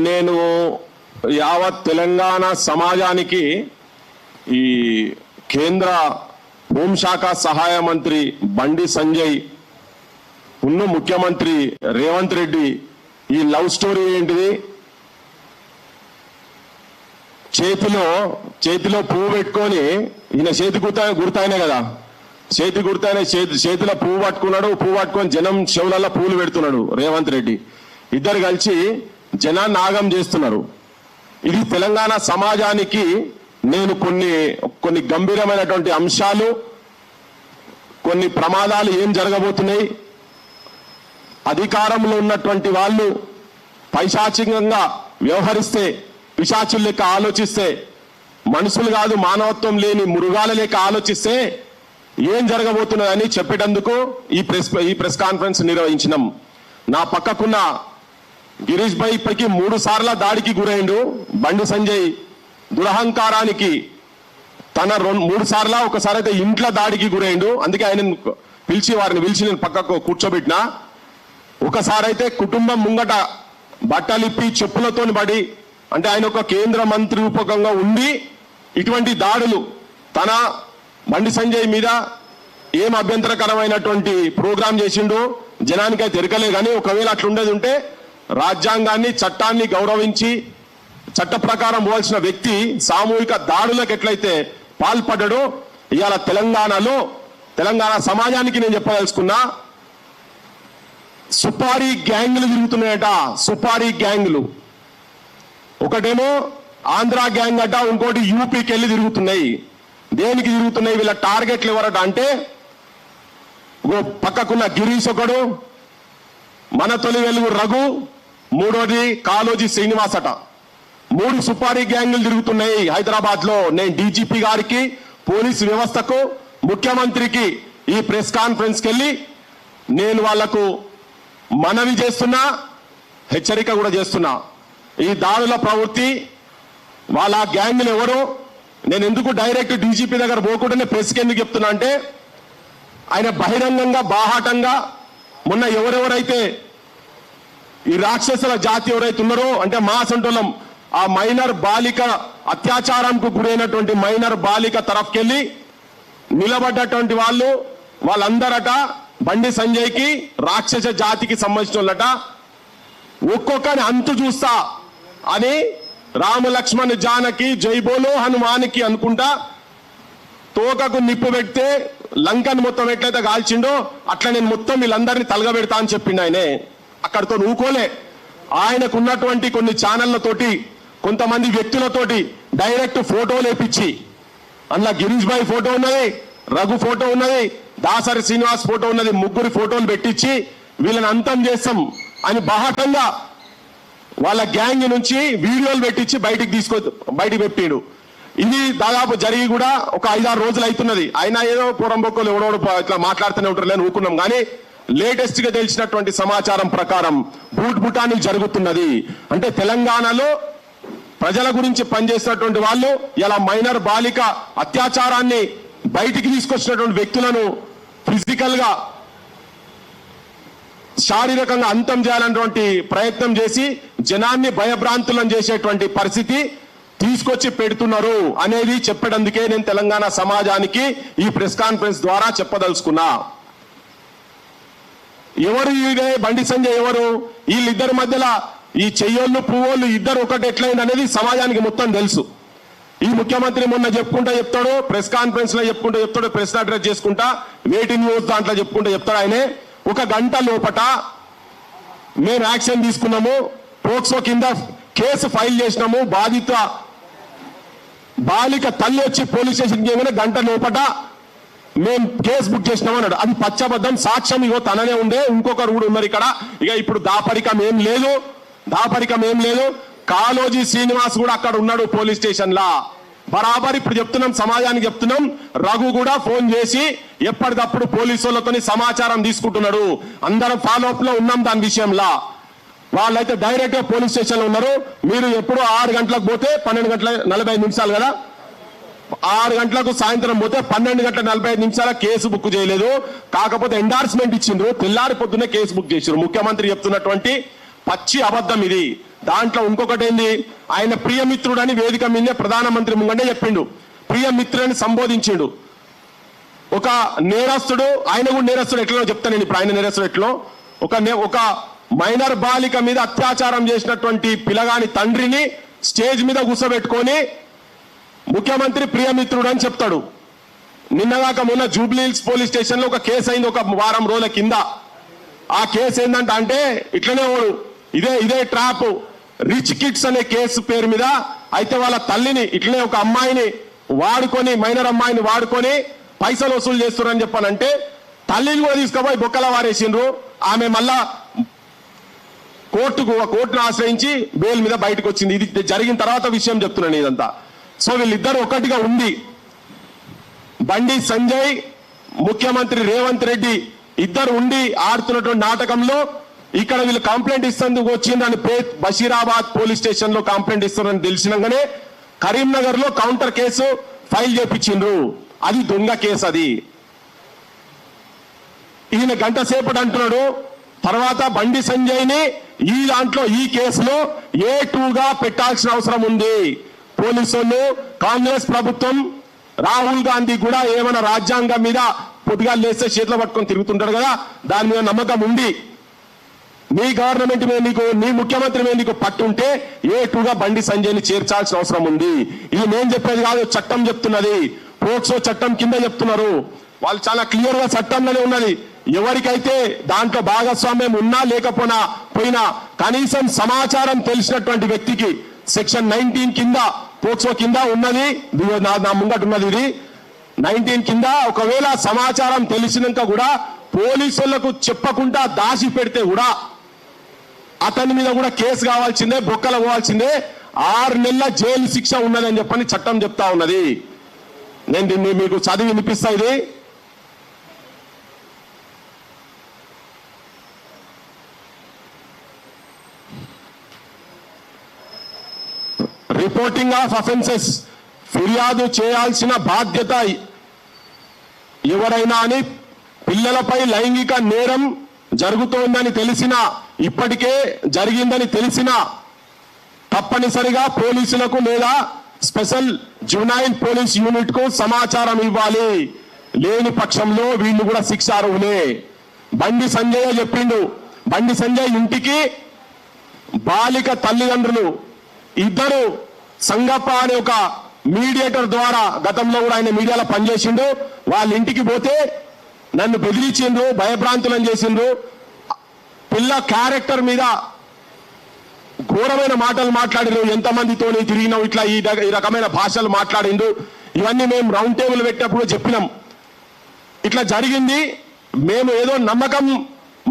నేను యావత్ తెలంగాణ సమాజానికి ఈ కేంద్ర హోంశాఖ సహాయ మంత్రి బండి సంజయ్ ఉన్న ముఖ్యమంత్రి రేవంత్ రెడ్డి ఈ లవ్ స్టోరీ ఏంటిది? చేతిలో పువ్వు పెట్టుకొని, ఈయన చేతి గుర్తాయనే కదా, చేతి గుర్తాయనే చేతిలో పువ్వు పట్టుకున్నాడు. పువ్వు పట్టుకొని జనం చెవులలో పువ్వులు పెడుతున్నాడు రేవంత్ రెడ్డి. ఇద్దరు కలిసి జనాన్ని ఆగం చేస్తున్నారు. ఇది తెలంగాణ సమాజానికి నేను కొన్ని గంభీరమైనటువంటి అంశాలు, కొన్ని ప్రమాదాలు ఏం జరగబోతున్నాయి, అధికారంలో ఉన్నటువంటి వాళ్ళు పైశాచికంగా వ్యవహరిస్తే, పిశాచుల లెక్క ఆలోచిస్తే, మనుషులు కాదు మానవత్వం లేని మృగాల లెక్క ఆలోచిస్తే ఏం జరగబోతున్నదని చెప్పేటందుకు ఈ ప్రెస్ కాన్ఫరెన్స్ నిర్వహించినాం. నా పక్కకున్న గిరీష్ భాయ్ ఇప్పటికీ 3 సార్ల దాడికి గురైండు. బండి సంజయ్ దురహంకారానికి తన 3 సార్ల, ఒకసారి అయితే ఇంట్లో దాడికి గురైండు. అందుకే ఆయన వారిని పిలిచి నేను పక్కకు కూర్చోబెట్టినా. ఒకసారి అయితే కుటుంబం ముంగట బట్టలిప్పి చెప్పులతో పడి, అంటే ఆయన ఒక కేంద్ర మంత్రి రూపకంగా ఉండి ఇటువంటి దాడులు తన బండి సంజయ్ మీద ఏం అభ్యంతరకరమైనటువంటి ప్రోగ్రాం చేసిండో జనానికైతే ఎరకలే. కానీ ఒకవేళ అట్లుండేది ఉంటే రాజ్యాంగాన్ని, చట్టాన్ని గౌరవించి చట్ట ప్రకారం పోవాల్సిన వ్యక్తి సామూహిక దాడులకు ఎట్లయితే పాల్పడ్డాడో, ఇవాళ తెలంగాణ సమాజానికి నేను చెప్పదలుచుకున్నా, సుపారీ గ్యాంగులు తిరుగుతున్నాయట. సుపారీ గ్యాంగులు, ఒకటేమో ఆంధ్ర గ్యాంగ్ అట, ఇంకోటి యూపీకి వెళ్ళి తిరుగుతున్నాయి. దేనికి తిరుగుతున్నాయి? వీళ్ళ టార్గెట్లు ఎవరట అంటే, పక్కకున్న గిరీష్ ఒకడు, మన తొలి వెలుగు రఘు, మూడోది కాలోజీ శ్రీనివాస్ అట. 3 సుపారీ గ్యాంగులు తిరుగుతున్నాయి హైదరాబాద్ లో. నేను డీజీపీ గారికి, పోలీసు వ్యవస్థకు, ముఖ్యమంత్రికి ఈ ప్రెస్ కాన్ఫరెన్స్ కెళ్ళి నేను వాళ్లకు మనవి చేస్తున్నా, హెచ్చరిక కూడా చేస్తున్నా. ఈ దాడుల ప్రవృత్తి, వాళ్ళ గ్యాంగులు ఎవరు, నేను ఎందుకు డైరెక్ట్ డీజీపీ దగ్గర పోకుండానే ప్రెస్కి ఎందుకు చెప్తున్నా అంటే, ఆయన బహిరంగంగా బాహాటంగా మొన్న ఎవరెవరైతే ఈ రాక్షసుల జాతి ఎవరైతే ఉన్నారో, అంటే మా సంటోలం ఆ మైనర్ బాలిక అత్యాచారంకు గురైనటువంటి మైనర్ బాలిక తరఫుకెళ్ళి నిలబడ్డటువంటి వాళ్ళందరట బండి సంజయ్కి, రాక్షస జాతికి సంబంధించిన వాళ్ళట. ఒక్కొక్కని అంతు చూస్తా అని రామ లక్ష్మణ్ జానకి జై బోలో హనుమానికి అనుకుంటా తోకకు నిప్పు పెడితే లంకను మొత్తం ఎట్లయితే కాల్చిండో అట్లా నేను మొత్తం వీళ్ళందరినీ తలగబెడతా అని చెప్పిండు ఆయనే. అక్కడితో ఊకోలే. ఆయనకు ఉన్నటువంటి కొన్ని ఛానళ్లతోటి, కొంతమంది వ్యక్తులతోటి డైరెక్ట్ ఫోటోలు వేపించి, అందులో గిరీష్ భాయ్ ఫోటో ఉన్నది, రఘు ఫోటో ఉన్నది, దాసరి శ్రీనివాస్ ఫోటో ఉన్నది, 3 ఫోటోలు పెట్టించి వీళ్ళని అంతం చేస్తాం అని బాహటంగా వాళ్ళ గ్యాంగ్ నుంచి వీడియోలు పెట్టించి బయటికి పెట్టాడు. ఇది దాదాపు జరిగి కూడా ఒక 5-6 రోజులు అవుతున్నది. అయినా ఏదో పూరంబొక్కలు ఎవడోడు ఇట్లా మాట్లాడుతూనే ఉంటారు లేని ఊరుకున్నాం. కానీ లేటెస్ట్ గా తెలిసినటువంటి సమాచారం ప్రకారం బూటాని జరుగుతున్నది. అంటే తెలంగాణలో ప్రజల గురించి పనిచేసినటువంటి వాళ్ళు ఇలా మైనర్ బాలిక అత్యాచారాన్ని బయటికి తీసుకొచ్చినటువంటి వ్యక్తులను ఫిజికల్ గా, శారీరకంగా అంతం చేయాలన్నటువంటి ప్రయత్నం చేసి జనాన్ని భయభ్రాంతులను చేసేటువంటి పరిస్థితి తీసుకొచ్చి పెడుతున్నారు అనేది చెప్పేందుకే నేను తెలంగాణ సమాజానికి ఈ ప్రెస్ కాన్ఫరెన్స్ ద్వారా చెప్పదలుచుకున్నా. ఎవరు ఇదే బండి సంజయ్ ఎవరు? వీళ్ళిద్దరి మధ్యలో ఈ చెయ్యోళ్ళు పువ్వులు ఇద్దరు ఒకటి ఎట్లయింది అనేది సమాజానికి మొత్తం తెలుసు. ఈ ముఖ్యమంత్రి మొన్న చెప్తాడు, ప్రెస్ కాన్ఫరెన్స్ లో చెప్తాడు, ప్రెస్ అడ్రస్ చేసుకుంటా, వెయిటింగ్ న్యూస్ దాంట్లో చెప్తాడు. ఆయనే 1 గంట లోపట మేము యాక్షన్ తీసుకున్నాము, పోక్సో కింద కేసు ఫైల్ చేసినాము, బాలిక తల్లి వచ్చి పోలీస్ స్టేషన్కి ఏమైనా గంట లోపట మేము కేసు బుక్ చేసినాం అన్నాడు. అది పచ్చబద్ధం. సాక్ష్యం ఇగో తననే ఉండే, ఇంకొకరు కూడా ఉన్నారు ఇక్కడ. ఇక ఇప్పుడు దాపరికం ఏం లేదు. కాలోజీ శ్రీనివాస్ కూడా అక్కడ ఉన్నాడు పోలీస్ స్టేషన్ లా. బరాబర్ ఇప్పుడు చెప్తున్నాం, సమాజానికి చెప్తున్నాం. రఘు కూడా ఫోన్ చేసి ఎప్పటికప్పుడు పోలీసులతో సమాచారం తీసుకుంటున్నాడు. అందరం ఫాలోఅప్ లో ఉన్నాం దాని విషయంలో. వాళ్ళైతే డైరెక్ట్ గా పోలీస్ స్టేషన్ లో ఉన్నారు. మీరు ఎప్పుడు 6 గంటలకు పోతే 12:45 కదా, 6 గంటలకు సాయంత్రం పోతే 12:45 కేసు బుక్ చేయలేదు. కాకపోతే ఎండార్స్మెంట్ ఇచ్చిండ్రు, తెల్లారి పొద్దున్నే కేసు బుక్ చేసిండ్రు. ముఖ్యమంత్రి చెప్తున్నటువంటి పచ్చి అబద్ధం ఇది. దాంట్లో ఇంకొకటి ఏంది, ఆయన ప్రియమిత్రుడని వేదిక మీదే ప్రధానమంత్రి ముంగంటే చెప్పిండు, ప్రియమిత్రుడని సంబోధించిండు. ఒక నేరస్తుడు, ఆయన కూడా నేరస్తుడు ఎట్లా చెప్తాను నేను ఇప్పుడు, ఆయన నేరస్తుడు ఎట్లో, ఒక మైనర్ బాలిక మీద అత్యాచారం చేసినటువంటి పిల్లగాని తండ్రిని స్టేజ్ మీద కూర్చోబెట్టుకొని ముఖ్యమంత్రి ప్రియమిత్రుడు అని చెప్తాడు. నిన్నగాక మొన్న జూబ్లీహిల్స్ పోలీస్ స్టేషన్ లో ఒక కేసు అయింది, ఒక వారం రోజుల కింద. ఆ కేసు ఏంటంటే అంటే ఇట్లనే ఇదే ట్రాప్ రిచ్ కిడ్స్ అనే కేసు పేరు మీద. అయితే వాళ్ళ తల్లిని ఇట్లనే ఒక అమ్మాయిని వాడుకొని, మైనర్ అమ్మాయిని వాడుకొని పైసలు వసూలు చేస్తున్నారని చెప్పానంటే తల్లిని కూడా తీసుకుపోయి బొక్కల వారేసిండ్రు. ఆమె మళ్ళా కోర్టును ఆశ్రయించి బెయిల్ మీద బయటకు వచ్చింది. ఇది జరిగిన తర్వాత విషయం చెప్తున్నాను ఇదంతా. సో వీళ్ళిద్దరు ఒకటిగా ఉంది. బండి సంజయ్, ముఖ్యమంత్రి రేవంత్ రెడ్డి ఇద్దరు ఉండి ఆడుతున్నటువంటి నాటకంలో ఇక్కడ వీళ్ళు కంప్లైంట్ ఇస్తేందుకు వచ్చిందని బషీరాబాద్ పోలీస్ స్టేషన్ లో కంప్లైంట్ ఇస్తున్నారని తెలిసినాగానే కరీంనగర్ లో కౌంటర్ కేసు ఫైల్ చేపించిండ్రు. అది దొంగ కేసు. అది ఈయన గంట సేపటి అంటున్నాడు. తర్వాత బండి సంజయ్ ని ఈ కేసులో A2గా పెట్టాల్సిన అవసరం ఉంది. పోలీసులు, కాంగ్రెస్ ప్రభుత్వం, రాహుల్ గాంధీ కూడా ఏమైనా రాజ్యాంగం మీద పొద్దుగా లేస్తే చేతిలో పట్టుకొని తిరుగుతుంటాడు కదా, దాని మీద నమ్మకం ఉంది. నీ గవర్నమెంట్ మీద నీకు, నీ ముఖ్యమంత్రి మీద నీకు పట్టుంటే A2గా బండి సంజయ్ని చేర్చాల్సిన అవసరం ఉంది. ఇది నేను చెప్పేది కాదు, చట్టం చెప్తున్నది. పోక్సో చట్టం కింద చెప్తున్నారు వాళ్ళు. చాలా క్లియర్ గా చట్టంలోనే ఉన్నది. ఎవరికైతే దాంట్లో భాగస్వామ్యం ఉన్నా లేకపోయినా కనీసం సమాచారం తెలిసినటువంటి వ్యక్తికి సెక్షన్ 19 కింద, పోక్సో కింద ఉన్నది, నా ముంగట ఉన్నది ఇది 19 కింద. ఒకవేళ సమాచారం తెలిసినాక కూడా పోలీసులకు చెప్పకుండా దాచి పెడితే కూడా అతని మీద కూడా కేసు కావాల్సిందే, బొక్కలు పోవాల్సిందే, 6 నెలల జైలు శిక్ష ఉన్నదని చెప్పని చట్టం చెప్తా ఉన్నది. నేను దీన్ని మీకు చదివి వినిపిస్తా. ఇది రిపోర్టింగ్ ఆఫ్ అఫెన్సెస్, ఫిర్యాదు చేయాల్సిన బాధ్యత ఎవరైనా అని, పిల్లలపై లైంగిక నేరం జరుగుతోందని తెలిసినా, ఇప్పటికే జరిగిందని తెలిసినా తప్పనిసరిగా పోలీసులకు లేదా స్పెషల్ జువెనైల్ పోలీస్ యూనిట్ కు సమాచారం ఇవ్వాలి. లేని పక్షంలో వీళ్ళు కూడా శిక్షార్హులే. బండి సంజయ్ చెప్పిండు. బండి సంజయ్ ఇంటికి బాలిక తల్లిదండ్రులు ఇద్దరు సంగప్ప అనే ఒక మీడియేటర్ ద్వారా, గతంలో కూడా ఆయన మీడియాలో పనిచేసిండు, వాళ్ళ ఇంటికి పోతే నన్ను బెదిరించిండ్రు, భయభ్రాంతులను చేసిండ్రు. పిల్ల క్యారెక్టర్ మీద ఘోరమైన మాటలు మాట్లాడిండ్రు, ఎంతమందితో తిరిగినావు, ఇట్లా ఈ రకమైన భాషలు మాట్లాడిండు. ఇవన్నీ మేము రౌండ్ టేబుల్ పెట్టినప్పుడు చెప్పినాం. ఇట్లా జరిగింది. మేము ఏదో నమ్మకం,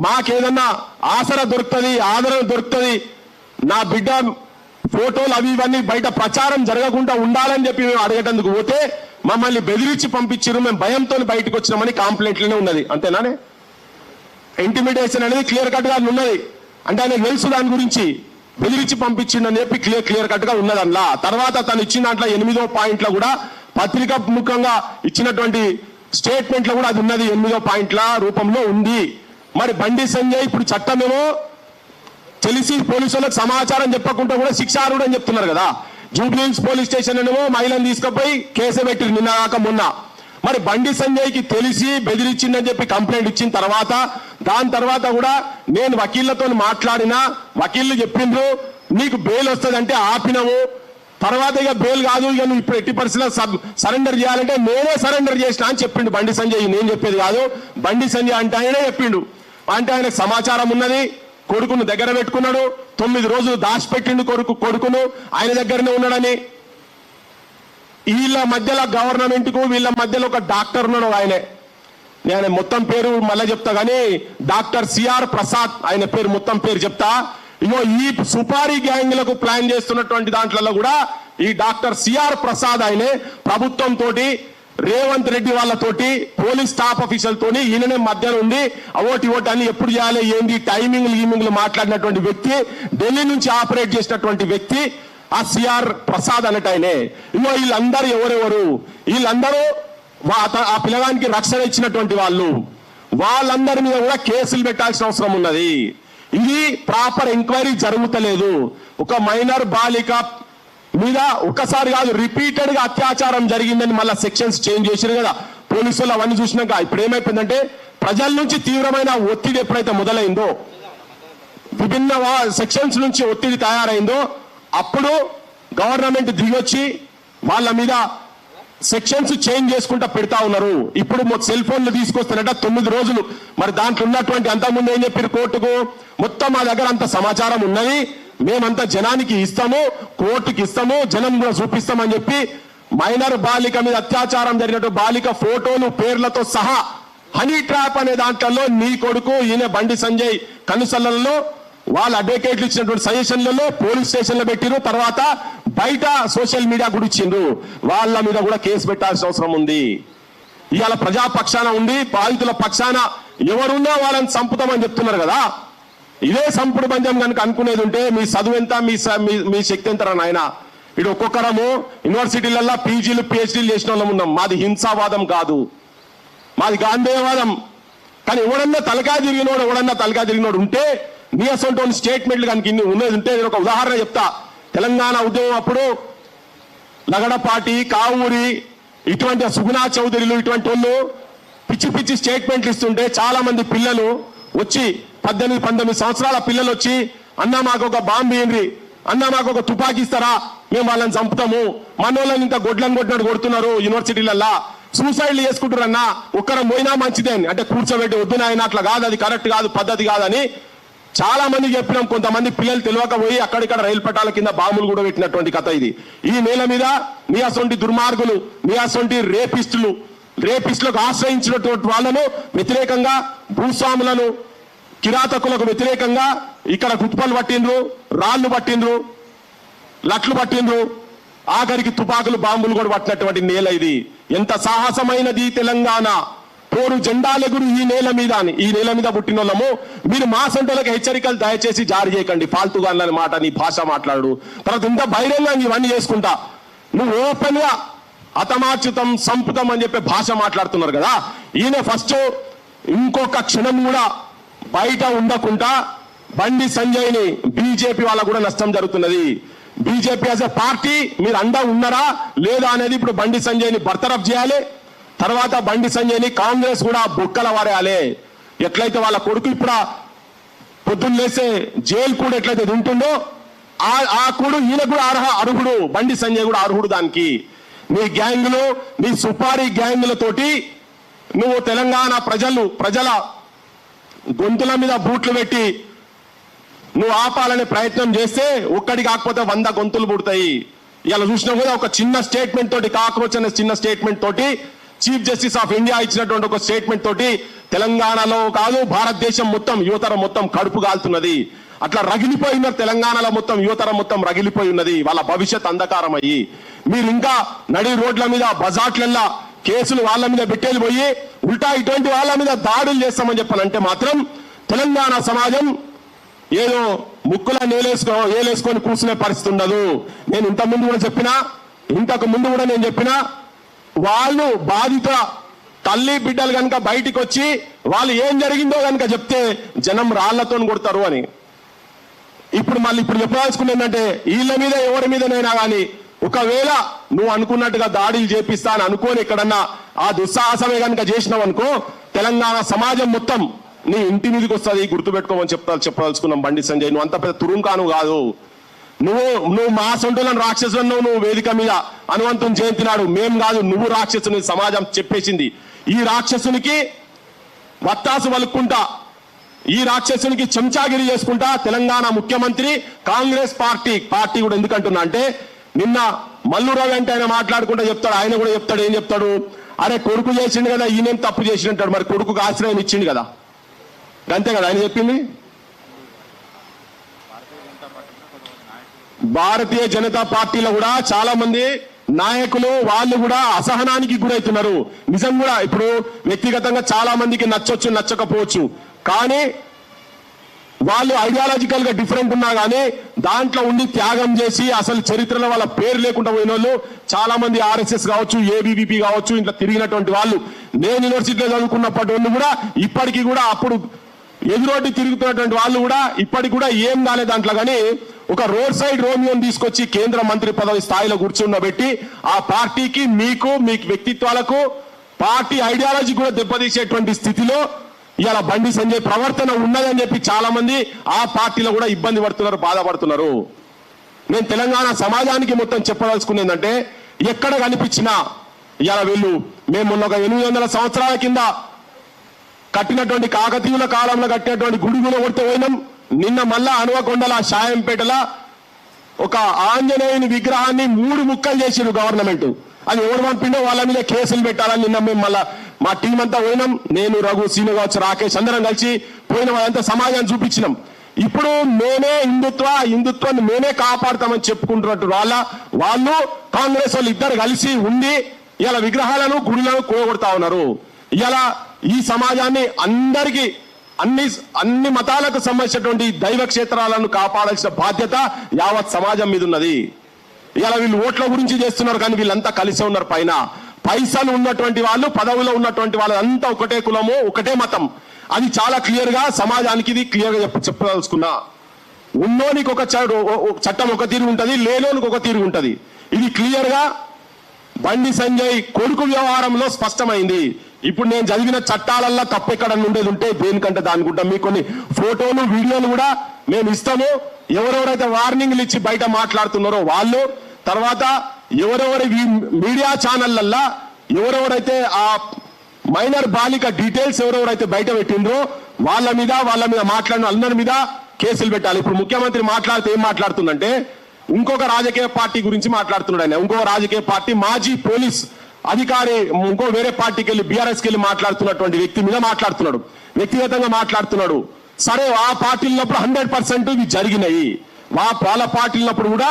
మాకేదన్నా ఆసరా దొరుకుతుంది, ఆదరణ దొరుకుతుంది, నా బిడ్డ ఫోటోలు అవి ఇవన్నీ బయట ప్రచారం జరగకుండా ఉండాలని చెప్పి మేము అడగటందుకు పోతే మమ్మల్ని బెదిరించి పంపించారు. మేము భయంతో బయటకు వచ్చినామని కంప్లైంట్లోనే ఉన్నది. అంతేనానే? ఇంటిమిడేషన్ అనేది క్లియర్ కట్ గా ఉన్నది. అంటే ఆయనకు తెలుసు దాని గురించి, బెదిరించి పంపించిందని చెప్పి క్లియర్ కట్ గా ఉన్నది అందులో. తర్వాత తను ఇచ్చిన దాంట్లో 8వ పాయింట్లో కూడా పత్రికా ముఖంగా ఇచ్చినటువంటి స్టేట్మెంట్ లో కూడా అది ఉన్నది, 8వ పాయింట్ల రూపంలో ఉంది. మరి బండి సంజయ్ ఇప్పుడు చట్టమేమో తెలిసి పోలీసులకు సమాచారం చెప్పకుండా కూడా శిక్షార్హుడు అని చెప్తున్నారు కదా. జూబ్లీహిల్స్ పోలీస్ స్టేషన్ ఏమో మహిళను తీసుకుపోయి కేసు పెట్టిరు నిన్న కాక మొన్న. మరి బండి సంజయ్ కి తెలిసి బెదిరించిందని చెప్పి కంప్లైంట్ ఇచ్చిన తర్వాత, దాని తర్వాత కూడా నేను వకీళ్లతో మాట్లాడినా, వకీళ్లు చెప్పిండ్రు నీకు బెయిల్ వస్తుందంటే ఆపినవు. తర్వాత ఇక బెయిల్ కాదు, ఇక నువ్వు ఇప్పుడు ఎట్టి పరిస్థితుల్లో సరెండర్ చేయాలంటే నేనే సరెండర్ చేసిన అని చెప్పిండు బండి సంజయ్. నేను చెప్పేది కాదు, బండి సంజయ్ అంటే ఆయనే చెప్పిండు. అంటే ఆయనకు సమాచారం ఉన్నది, కొడుకును దగ్గర పెట్టుకున్నాడు, 9 రోజులు దాచిపెట్టిండు కొడుకును ఆయన దగ్గరనే ఉన్నాడని. వీళ్ళ మధ్యలో గవర్నమెంట్ కు వీళ్ళ మధ్యలో ఒక డాక్టర్ ఉన్నాడు. నేను మొత్తం పేరు మళ్ళీ చెప్తా కానీ, డాక్టర్ సిఆర్ ప్రసాద్ ఆయన పేరు, మొత్తం పేరు చెప్తా. ఇగో ఈ సుపారీ గ్యాంగ్లకు ప్లాన్ చేస్తున్నటువంటి దాంట్లో కూడా ఈ డాక్టర్ సిఆర్ ప్రసాద్ ఆయనే ప్రభుత్వం తోటి, రేవంత్ రెడ్డి వాళ్ళతోటి, పోలీస్ స్టాఫ్ ఆఫీసర్ తోని ఈయననే మధ్యలో ఉండి ఓటి అని ఎప్పుడు చేయాలి ఏంది టైమింగ్లు మాట్లాడినటువంటి వ్యక్తి, ఢిల్లీ నుంచి ఆపరేట్ చేసినటువంటి వ్యక్తి ఆ సిఆర్ ప్రసాద్ అన్నట్టు ఆయనే. ఇగో వీళ్ళందరూ ఎవరెవరు, వీళ్ళందరూ ఆ పిల్లగానికి రక్షణ ఇచ్చినటువంటి వాళ్ళు, వాళ్ళందరి మీద కూడా కేసులు పెట్టాల్సిన అవసరం ఉన్నది. ఇది ప్రాపర్ ఎంక్వైరీ జరుగుతలేదు. ఒక మైనర్ బాలిక మీద ఒకసారి కాదు రిపీటెడ్ గా అత్యాచారం జరిగిందని మళ్ళీ సెక్షన్స్ చేంజ్ చేశారు కదా పోలీసులు. అవన్నీ చూసినాక ఇప్పుడు ఏమైపోయిందంటే ప్రజల నుంచి తీవ్రమైన ఒత్తిడి ఎప్పుడైతే మొదలైందో, విభిన్న సెక్షన్స్ నుంచి ఒత్తిడి తయారైందో, అప్పుడు గవర్నమెంట్ దిగొచ్చి వాళ్ళ మీద సెక్షన్స్ చేంజ్ చేసుకుంటా పెడతా ఉన్నారు. ఇప్పుడు సెల్ ఫోన్లు తీసుకొస్తారట 9 రోజులు. మరి దాంట్లో ఉన్నటువంటి అంతకుముందు ఏం చెప్పారు కోర్టుకు, మొత్తం మా దగ్గర అంత సమాచారం ఉన్నది, మేమంతా జనానికి ఇస్తాము, కోర్టుకి ఇస్తాము, జనం కూడా చూపిస్తామని చెప్పి మైనర్ బాలిక మీద అత్యాచారం జరిగినట్టు బాలిక ఫోటోలు పేర్లతో సహా హనీ ట్రాప్ అనే దాంట్లో నీ కొడుకు ఈయన బండి సంజయ్ కనుసలలో వాళ్ళ అడ్వకేట్లు ఇచ్చినటువంటి సజెషన్లలో పోలీస్ స్టేషన్లో పెట్టిరు. తర్వాత బయట సోషల్ మీడియా కూడా ఇచ్చిండ్రు. వాళ్ళ మీద కూడా కేసు పెట్టాల్సిన అవసరం ఉంది. ఇవాళ ప్రజాపక్షాన ఉండి బాధితుల పక్షాన ఎవరున్నా వాళ్ళని చంపుతామని చెప్తున్నారు కదా. ఇదే సంపుడు బంధం కనుక అనుకునేది ఉంటే మీ చదువు ఎంత, మీ శక్తి ఎంత నాయన. ఇటు ఒక్కొక్కరము యూనివర్సిటీలలో పీజీలు పిహెచ్డీలు చేసిన వాళ్ళం ఉన్నాం. మాది హింసావాదం కాదు, మాది గాంధేయవాదం. కానీ ఎవడన్నా తలకాయ తిరిగినోడు ఉంటే నీ అసలు స్టేట్మెంట్లు కనుక ఇన్ని ఉన్నది ఉంటే నేను ఒక ఉదాహరణ చెప్తా. తెలంగాణ ఉద్యమం అప్పుడు లగడపాటి, కావూరి, ఇటువంటి సుగుణా చౌదరిలు ఇటువంటి వాళ్ళు పిచ్చి పిచ్చి స్టేట్మెంట్లు ఇస్తుంటే చాలా మంది పిల్లలు వచ్చి 18-19 సంవత్సరాల పిల్లలు వచ్చి అన్నా మాకు ఒక బాంబు ఇయ్యండి, అన్నా మాకు ఒక తుపాకీ ఇస్తారా, మేము వాళ్ళని చంపుతాము, మనోళ్ళని ఇంత గొడ్లను కొట్టినట్టు కొడుతున్నారు యూనివర్సిటీలల్లా, సూసైడ్లు చేసుకుంటారన్నా, ఒక్కరం పోయినా మంచిదే అంటే కూర్చోబెట్టి వద్దు నాయన అట్లా కాదు, అది కరెక్ట్ కాదు, పద్ధతి కాదని చాలా మంది చెప్పినాం. కొంతమంది పిల్లలు తెలియకపోయి అక్కడిక్కడ రైలు పట్టాల కింద బాంబులు కూడా పెట్టినటువంటి కథ ఇది. ఈ నేల మీద నీ అసొంటి దుర్మార్గులు, నీ అసొంటి రేపిస్టులకు ఆశ్రయించినటువంటి వాళ్ళను వ్యతిరేకంగా, భూస్వాములను కిరాతకులకు వ్యతిరేకంగా ఇక్కడ గుత్పలు పట్టిండ్రు, రాళ్లు పట్టిండ్రు, లట్లు పట్టిండ్రు, ఆఖరికి తుపాకులు బాంబులు కూడా పట్టినటువంటి నేల ఇది. ఎంత సాహసమైనది తెలంగాణ. పోరు జెండాలెగురు ఈ నేల మీద అని. ఈ నేల మీద పుట్టిన వాళ్ళము. మీరు మా సొంతలకు హెచ్చరికలు దయచేసి జారీ చేయకండి. ఫాల్తుగా అన్న మాట నీ భాష మాట్లాడు. తర్వాత ఇంత బహిరంగంగా ఇవన్నీ చేసుకుంటా నువ్వు ఓపెన్ గా హతమార్చుతం సంపుతం అని చెప్పి భాష మాట్లాడుతున్నారు కదా. ఈయన ఫస్ట్ ఇంకొక క్షణం కూడా బయట ఉండకుండా బండి సంజయ్ని బీజేపీ వాళ్ళ కూడా నష్టం జరుగుతున్నది. బీజేపీ యాజ్ ఎ పార్టీ మీరు అండా ఉన్నారా లేదా అనేది ఇప్పుడు బండి సంజయ్ని బర్తరఫ్ చేయాలి. తర్వాత బండి సంజయ్ని కాంగ్రెస్ కూడా బొక్కల వారేయాలి. ఎట్లయితే వాళ్ళ కొడుకు ఇప్పుడు పొద్దున్న లేసే జైలు కూడా ఎట్లయితే ఉంటుందో ఆ కూడా ఈయన కూడా అర్హుడు, బండి సంజయ్ కూడా అర్హుడు దానికి. నీ గ్యాంగులు, నీ సుపారీ గ్యాంగులతోటి నువ్వు తెలంగాణ ప్రజల గొంతుల మీద బూట్లు పెట్టి నువ్వు ఆపాలనే ప్రయత్నం చేస్తే ఒక్కడి కాకపోతే 100 గొంతులు పుడతాయి. ఇలా చూసినా కూడా ఒక చిన్న స్టేట్మెంట్ తోటి, కాక్రోచ్ అనే చిన్న స్టేట్మెంట్ తోటి, చీఫ్ జస్టిస్ ఆఫ్ ఇండియా ఇచ్చినటువంటి ఒక స్టేట్మెంట్ తోటి తెలంగాణలో కాదు భారతదేశం మొత్తం యువతరం మొత్తం కడుపు కాలుతున్నది. అట్లా రగిలిపోయిన తెలంగాణలో మొత్తం యువతరం మొత్తం రగిలిపోయి ఉన్నది. వాళ్ళ భవిష్యత్ అంధకారం అయ్యి మీరు ఇంకా నడి రోడ్ల మీద బజాట్లల్లా కేసులు వాళ్ళ మీద పెట్టేది పోయి ఉల్టా ఇటువంటి వాళ్ళ మీద దాడులు చేస్తామని చెప్పాలంటే మాత్రం తెలంగాణ సమాజం ఏదో ముక్కుల ఏలేసుకొని కూర్చునే పరిస్థితి ఉండదు. నేను ఇంతకు ముందు కూడా నేను చెప్పినా వాళ్ళు బాధిత తల్లి బిడ్డలు కనుక బయటికి వచ్చి వాళ్ళు ఏం జరిగిందో కనుక చెప్తే జనం రాళ్లతో కొడతారు అని. ఇప్పుడు చెప్పదలుచుకున్న ఏంటంటే వీళ్ళ మీద ఎవరి మీదనైనా కానీ ఒకవేళ నువ్వు అనుకున్నట్టుగా దాడులు చేపిస్తా అని అనుకోని ఎక్కడన్నా ఆ దుస్సాహసమే కనుక చేసినావు అనుకో తెలంగాణ సమాజం మొత్తం నీ ఇంటి మీదకి వస్తుంది. గుర్తుపెట్టుకోమని చెప్పదలుచుకున్నాం బండి సంజయ్. నువ్వు అంత పెద్ద తురుంకాను కాదు. నువ్వు మా సొంటలను రాక్షసులను నువ్వు వేదిక మీద హనుమంతుని జయంతి నాడు మేం కాదు నువ్వు రాక్షసుని సమాజం చెప్పేసింది. ఈ రాక్షసునికి వత్తాసు వలుక్కుంటా, ఈ రాక్షసునికి చెంచాగిరి చేసుకుంటా తెలంగాణ ముఖ్యమంత్రి కాంగ్రెస్ పార్టీ కూడా ఎందుకంటున్నా అంటే నిన్న మల్లురావు అంటే ఆయన మాట్లాడుకుంటూ చెప్తాడు. ఆయన కూడా చెప్తాడు, ఏం చెప్తాడు, అరే కొడుకు చేసిండు కదా ఈయనేం తప్పు చేసిండంటాడు. మరి కొడుకుకు ఆశ్రయం ఇచ్చిండు కదా, అంతే కదా ఆయన చెప్పింది. భారతీయ జనతా పార్టీలో కూడా చాలా మంది నాయకులు వాళ్ళు కూడా అసహనానికి గురవుతున్నారు. నిజం కూడా ఇప్పుడు వ్యక్తిగతంగా చాలా మందికి నచ్చొచ్చు నచ్చకపోవచ్చు, కానీ వాళ్ళు ఐడియాలజికల్ గా డిఫరెంట్ ఉన్నా కానీ దాంట్లో ఉండి త్యాగం చేసి అసలు చరిత్రలో వాళ్ళ పేరు లేకుండా పోయిన వాళ్ళు చాలా మంది ఆర్ఎస్ఎస్ కావచ్చు, ఏబీవీపీ కావచ్చు, ఇంట్లో తిరిగినటువంటి వాళ్ళు. నేను యూనివర్సిటీలో చదువుకున్నప్పటి వాళ్ళు కూడా ఇప్పటికీ కూడా అప్పుడు ఎదురోటి తిరుగుతున్నటువంటి వాళ్ళు కూడా ఇప్పటికి కూడా ఏం కాలేదు దాంట్లో. కానీ ఒక రోడ్ సైడ్ రోమియోని తీసుకొచ్చి కేంద్ర మంత్రి పదవి స్థాయిలో కూర్చుండబెట్టి ఆ పార్టీకి మీకు వ్యక్తిత్వాలకు పార్టీ ఐడియాలజీ కూడా దెబ్బతీసేటువంటి స్థితిలో ఇవాళ బండి సంజయ్ ప్రవర్తన ఉన్నదని చెప్పి చాలా మంది ఆ పార్టీలో కూడా ఇబ్బంది పడుతున్నారు, బాధపడుతున్నారు. నేను తెలంగాణ సమాజానికి మొత్తం చెప్పదలుచుకున్నది ఏంటంటే, ఎక్కడ కనిపించినా ఇవాళ వీళ్ళు మేము మొన్న ఒక 800 సంవత్సరాల కింద కట్టినటువంటి కాకతీయుల కాలంలో కట్టినటువంటి గుడిగులో కొడితే పోయినాం. నిన్న మళ్ళా హనుమకొండల షాయంపేటల ఒక ఆంజనేయుని విగ్రహాన్ని 3 ముక్కలు చేసిరు గవర్నమెంట్. అది ఓడి పంపిండో వాళ్ళ మీద కేసులు పెట్టాలని నిన్న మేము మళ్ళా మా టీం అంతా పోయినాం. నేను, రఘు, శ్రీనివాస్, రాకేష్ అందరం కలిసి పోయినాం. అదంతా సమాజాన్ని చూపించినాం. ఇప్పుడు మేమే హిందుత్వాన్ని మేమే కాపాడుతామని చెప్పుకుంటున్నట్టు వాళ్ళు కాంగ్రెస్ వాళ్ళు ఇద్దరు కలిసి ఉండి ఇలా విగ్రహాలను గుడులను కూడగొడతా ఉన్నారు. ఇలా ఈ సమాజాన్ని అందరికీ అన్ని మతాలకు సంబంధించినటువంటి దైవ క్షేత్రాలను కాపాడాల్సిన బాధ్యత యావత్ సమాజం మీద ఉన్నది. ఇలా వీళ్ళు ఓట్ల గురించి చేస్తున్నారు కానీ వీళ్ళంతా కలిసే ఉన్నారు. పైన పైసలు ఉన్నటువంటి వాళ్ళు, పదవిలో ఉన్నటువంటి వాళ్ళు అంతా ఒకటే కులము, ఒకటే మతం. అది చాలా క్లియర్ గా సమాజానికి ఇది క్లియర్ గా చెప్పదలుచుకున్నా. ఉన్నోనికి ఒక చట్టం ఒక తీరు ఉంటది, లేనోనికి ఒక తీరు ఉంటది. ఇది క్లియర్ గా బండి సంజయ్ కొడుకు వ్యవహారంలో స్పష్టమైంది. ఇప్పుడు నేను చదివిన చట్టాలల్లో తప్పెక్కడ ఉండేది ఉంటే దేనికంటే దానికుంటా మీకు కొన్ని ఫోటోలు, వీడియోలు కూడా మేము ఇస్తాము. ఎవరెవరైతే వార్నింగ్లు ఇచ్చి బయట మాట్లాడుతున్నారో వాళ్ళు, తర్వాత ఎవరెవరి మీడియా ఛానళ్లల్లా ఎవరెవరైతే ఆ మైనర్ బాలిక డీటెయిల్స్ ఎవరెవరైతే బయట పెట్టిండ్రో వాళ్ళ మీద మాట్లాడిన అందరి మీద కేసులు పెట్టాలి. ఇప్పుడు ముఖ్యమంత్రి మాట్లాడితే ఏం మాట్లాడుతుందంటే, ఇంకొక రాజకీయ పార్టీ గురించి మాట్లాడుతున్నాడు ఆయన. ఇంకొక రాజకీయ పార్టీ మాజీ పోలీస్ అధికారి ఇంకో వేరే పార్టీకి వెళ్ళి బీఆర్ఎస్కి వెళ్ళి మాట్లాడుతున్నటువంటి వ్యక్తి మీద మాట్లాడుతున్నాడు, వ్యక్తిగతంగా మాట్లాడుతున్నాడు. సరే, ఆ పార్టీలప్పుడు 100% ఇవి జరిగినాయి. వాళ్ళ పార్టీలప్పుడు కూడా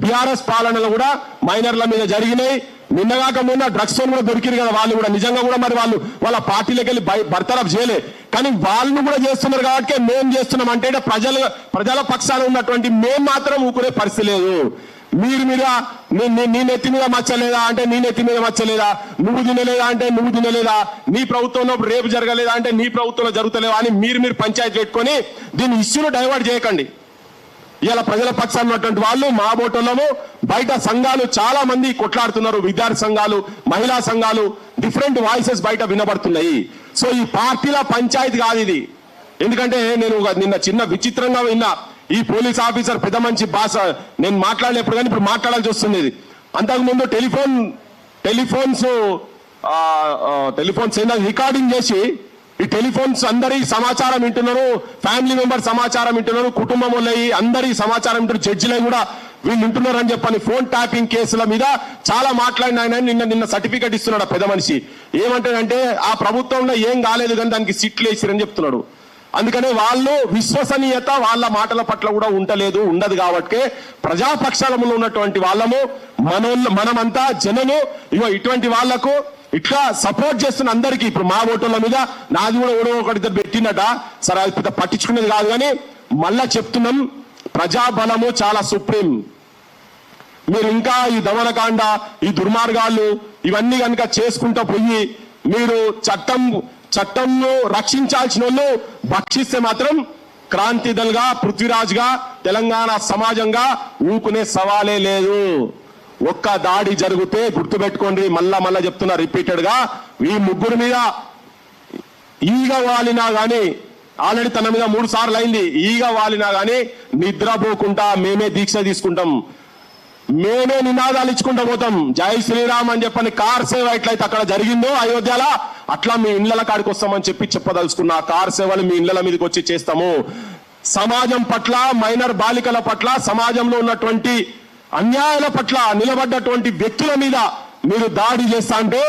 బీఆర్ఎస్ పాలనలో కూడా మైనర్ల మీద జరిగినాయి. నిన్నగాక మొన్న డ్రగ్స్ కూడా దొరికిరు కదా, వాళ్ళు కూడా నిజంగా కూడా మరి వాళ్ళ పార్టీలోకి వెళ్ళి బర్తరఫ్ చేయలే. కానీ వాళ్ళు కూడా చేస్తున్నారు కాబట్టి మేము చేస్తున్నాం అంటే ప్రజల పక్షాన ఉన్నటువంటి మేము మాత్రం ఊకునే పరిస్థితి లేదు. మీరు మీద నీ నెత్తి మీద మచ్చలేదా అంటే నీ నెత్తి మీద మచ్చలేదా, నువ్వు తినలేదా అంటే నువ్వు తినలేదా, నీ ప్రభుత్వంలో రేపు జరగలేదా అంటే నీ ప్రభుత్వంలో జరుగుతలేవా అని మీరు పంచాయతీ పెట్టుకొని దీన్ని ఇష్యూను డైవర్ట్ చేయకండి. ఇలా ప్రజల పక్షాన ఉన్నటువంటి వాళ్ళు మా బోటోళ్ళము, బయట సంఘాలు చాలా మంది కొట్లాడుతున్నారు. విద్యార్థి సంఘాలు, మహిళా సంఘాలు, డిఫరెంట్ వాయిసెస్ బయట వినబడుతున్నాయి. సో ఈ పార్టీల పంచాయతీ కాదు ఇది. ఎందుకంటే నేను నిన్న చిన్న విచిత్రంగా విన్నా, ఈ పోలీస్ ఆఫీసర్ పెద్ద మంచి భాష నేను మాట్లాడలేప్పుడు కానీ ఇప్పుడు మాట్లాడాల్సి వస్తుంది. అంతకుముందు టెలిఫోన్స్ ఏంటో రికార్డింగ్ చేసి ఈ టెలిఫోన్స్ అందరి సమాచారం వింటున్నారు, ఫ్యామిలీ మెంబర్ సమాచారం వింటున్నారు, కుటుంబం వాళ్ళయి అందరి సమాచారం వింటున్నారు, జడ్జిలై కూడా వీళ్ళు వింటున్నారు అని చెప్పని ఫోన్ ట్యాపింగ్ కేసుల మీద చాలా మాట్లాడిన ఆయన నిన్న సర్టిఫికెట్ ఇస్తున్నాడు పెద్ద మనిషి. ఏమంటాడంటే ఆ ప్రభుత్వంలో ఏం కాలేదు కానీ దానికి సిట్లు వేసిరని చెప్తున్నాడు. అందుకనే వాళ్ళు విశ్వసనీయత వాళ్ళ మాటల పట్ల కూడా ఉండదు కాబట్టి ప్రజాపక్షాలలో ఉన్నటువంటి వాళ్ళము మనమంతా జనము ఇటువంటి వాళ్లకు ఇట్లా సపోర్ట్ చేస్తున్న అందరికీ ఇప్పుడు మా ఓటర్ల మీద నాది కూడా ఒకటిద్దరు పెట్టినట. సరే, అది పెద్ద పట్టించుకునేది కాదు కానీ మళ్ళా చెప్తున్నాం, ప్రజాబలము చాలా సుప్రీం. మీరు ఇంకా ఈ దమనకాండ, ఈ దుర్మార్గాలు ఇవన్నీ కనుక చేసుకుంటూ పోయి మీరు చట్టంను రక్షించాల్సిన వాళ్ళు భక్షిస్తే మాత్రం క్రాంతిదల్గా, పృథ్వీరాజ్గా, తెలంగాణ సమాజంగా ఊకునే సవాలే లేదు. ఒక్క దాడి జరిగితే గుర్తుపెట్టుకోండి, మళ్ళా చెప్తున్నా రిపీటెడ్ గా, ఈ ముగ్గురు మీద ఈగ వాలినా గాని, ఆల్రెడీ తన మీద 3 సార్లు అయింది, ఈగ వాలినా గాని నిద్రపోకుండా మేమే దీక్ష తీసుకుంటాం, మేమే నినాదాలు ఇచ్చుకుంటూ పోతాం. జై శ్రీరామ్ అని చెప్పని కార్ సేవ ఎట్లయితే అక్కడ జరిగిందో అయోధ్యలో, అట్లా మీ ఇళ్ల కాడికి వస్తామని చెప్పదలుచుకున్నా. కార్ సేవలు మీ ఇళ్ల మీదకి వచ్చి చేస్తాము. సమాజం పట్ల, మైనర్ బాలికల పట్ల, సమాజంలో ఉన్నటువంటి అన్యాయాల పట్ల నిలబడ్డటువంటి వ్యక్తుల మీద మీరు దాడి చేస్తా అంటే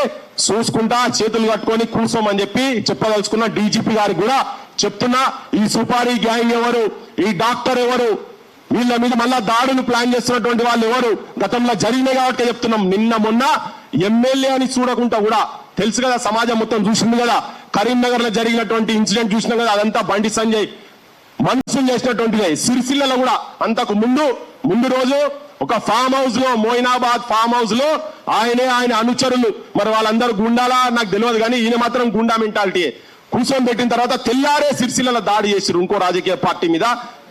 చూసుకుంటా చేతులు కట్టుకొని కూర్చోమని చెప్పదలుచుకున్న. డీజీపీ గారికి కూడా చెప్తున్నా, ఈ సుపారీ గ్యాంగ్ ఎవరు, ఈ డాక్టర్ ఎవరు, వీళ్ళ మీద మళ్ళా దాడులు ప్లాన్ చేస్తున్నటువంటి వాళ్ళు ఎవరు, గతంలో జరిగినాయి కాబట్టి చెప్తున్నాం. నిన్న మొన్న ఎమ్మెల్యే అని చూడకుండా కూడా తెలుసు కదా, సమాజం మొత్తం చూసింది కదా, కరీంనగర్ లో జరిగినటువంటి ఇన్సిడెంట్ చూసినాం కదా, అదంతా బండి సంజయ్ మనుషులు చేసినటువంటిదే. సిరిసిల్లలో కూడా అంతకు ముందు రోజు ఒక ఫామ్ హౌస్ లో, మోయినాబాద్ ఫామ్ హౌస్ లో ఆయన అనుచరులు, మరి వాళ్ళందరూ గుండాలా నాకు తెలియదు కానీ ఈయన మాత్రం గుండా మెంటాలిటీ. కూర్చొని పెట్టిన తర్వాత తెల్లారే సిరిసిల్ల దాడి చేసిండ్రు, ఇంకో రాజకీయ పార్టీ మీద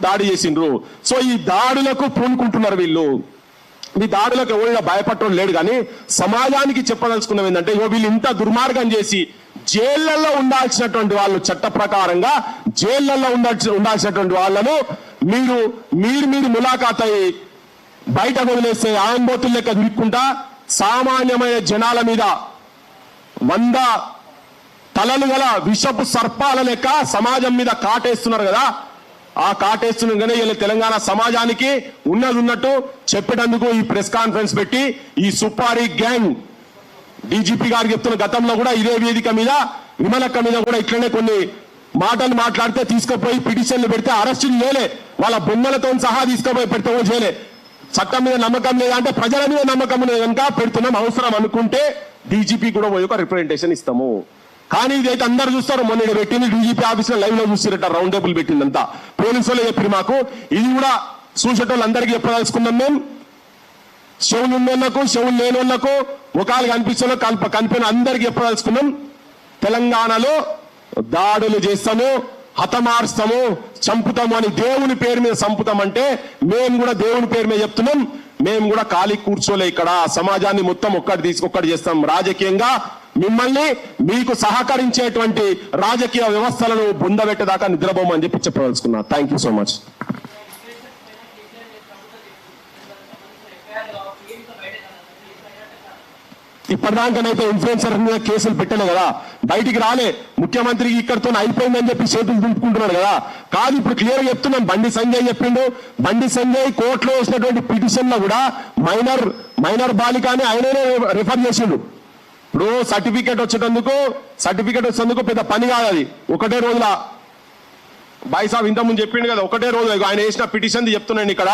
దాడి చేసిండ్రు. సో ఈ దాడులకు పూనుకుంటున్నారు వీళ్ళు. ఈ దాడులకు ఎవరైనా భయపడటం లేడు, కానీ సమాజానికి చెప్పదలుచుకున్నది ఏంటంటే వీళ్ళు ఇంత దుర్మార్గం చేసి జైళ్లలో ఉండాల్సినటువంటి వాళ్ళు, చట్ట ప్రకారంగా జైళ్లలో ఉండాల్సినటువంటి వాళ్ళను మీరు ములాఖాత్ అయ్యి బయటకు వదిలేస్తే ఆంబోతుల లెక్క దిక్కుంటా సామాన్యమైన జనాల మీద 100 తలలు గల విషపు సర్పాల లెక్క సమాజం మీద కాటేస్తున్నారు కదా. ఆ కాటేస్తున్న వీళ్ళు తెలంగాణ సమాజానికి ఉన్నట్టు చెప్పేటందుకు ఈ ప్రెస్ కాన్ఫరెన్స్ పెట్టి ఈ సుపారీ గ్యాంగ్ డీజీపీ గారు చెప్తున్న గతంలో కూడా ఇదే వేదిక మీద విమలక్క మీద కూడా ఇట్లనే కొన్ని మాటలు మాట్లాడితే తీసుకుపోయి పిటిషన్లు పెడితే అరెస్టులు చేయలే, వాళ్ళ బొమ్మలతో సహా తీసుకుపోయి పెడితే చేయలే. చట్టం మీద నమ్మకం లేదా అంటే ప్రజల మీద నమ్మకం లేదు కనుక పెడుతున్నాం, అవసరం అనుకుంటే డీజీపీ కూడా పోయి ఒక రిప్రజెంటేషన్ ఇస్తాము. కానీ ఇదైతే అందరు చూస్తారు, మొన్న పెట్టింది డీజీపీ ఆఫీస్ లో లైవ్ లో చూసిరట, రౌండ్ టేబుల్ పెట్టిందంతా పోలీసు వాళ్ళు చెప్పారు మాకు. ఇది కూడా చూసేటోళ్ళు అందరికీ చెప్పదలుచుకున్నాం మేము. చెవులు ఉన్నోళ్లకు చెవులు లేని వాళ్ళకు ముఖాలు కనిపించలో కనిపిన అందరికీ చెప్పదలుచుకున్నాం. తెలంగాణలో దాడులు చేస్తాము, హతమార్స్తాము, చంపుతాము అని దేవుని పేరు మీద చంపుతామంటే మేము కూడా దేవుని పేరు మీద చెప్తున్నాం. మేము కూడా ఖాళీ కూర్చోలే, ఇక్కడ సమాజాన్ని మొత్తం ఒక్కటి చేస్తాం. రాజకీయంగా మిమ్మల్ని మీకు సహకరించేటువంటి రాజకీయ వ్యవస్థలను బొందబెట్టేదాకా నిద్రపోమని చెప్పి చెప్పదలుచుకున్నా. Thank you so much. ఇప్పటిదాకానైతే ఇన్ఫ్లుయెన్సర్ మీద కేసులు పెట్టలే కదా, బయటికి రాలే. ముఖ్యమంత్రికి ఇక్కడతో అయిపోయిందని చెప్పి చేతులు దింపుకుంటున్నాడు కదా. కాదు, ఇప్పుడు క్లియర్ చెప్తున్నాం. బండి సంజయ్ చెప్పిండు, బండి సంజయ్ కోర్టులో వేసినటువంటి పిటిషన్ లో కూడా మైనర్ బాలిక అని ఆయననే రిఫర్ చేసిండు. ఇప్పుడు సర్టిఫికేట్ వచ్చేందుకు పెద్ద పని కాదు అది. ఒకటే రోజుల బాయ్ సాబ్ ఇంతకుముందు చెప్పిండు కదా, ఒకటే రోజు ఆయన వేసిన పిటిషన్ చెప్తున్నాను ఇక్కడ.